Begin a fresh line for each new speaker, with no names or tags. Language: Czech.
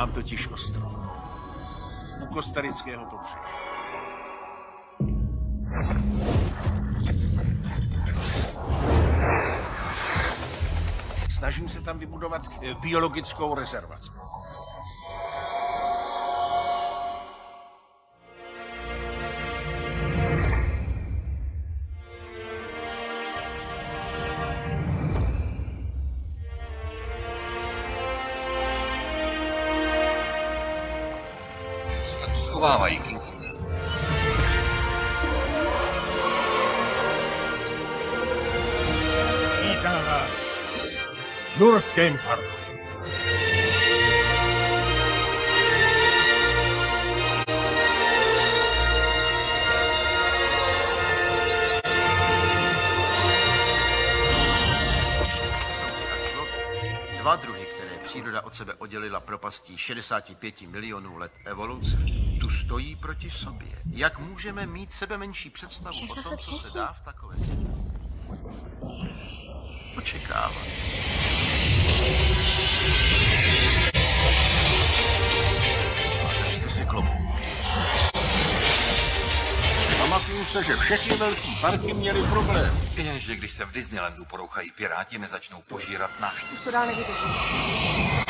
Mám totiž ostrov. U Kostarického pobřeží. Snažím se tam vybudovat biologickou rezervaci.
Schovávají King Kong.
Vítám vás. Jurském parku. Dva druhy, které příroda od sebe oddělila propastí 65 milionů let evoluce, tu stojí proti sobě. Jak můžeme mít sebe menší představu o tom, co se dá v takové situaci? Očekávat. Držte si klobouk. Pamatuju se, že všechny velký parky měly problém.
Jenže když se v Disneylandu porouchají piráti, nezačnou požírat náš.
Už to dál nevydrží.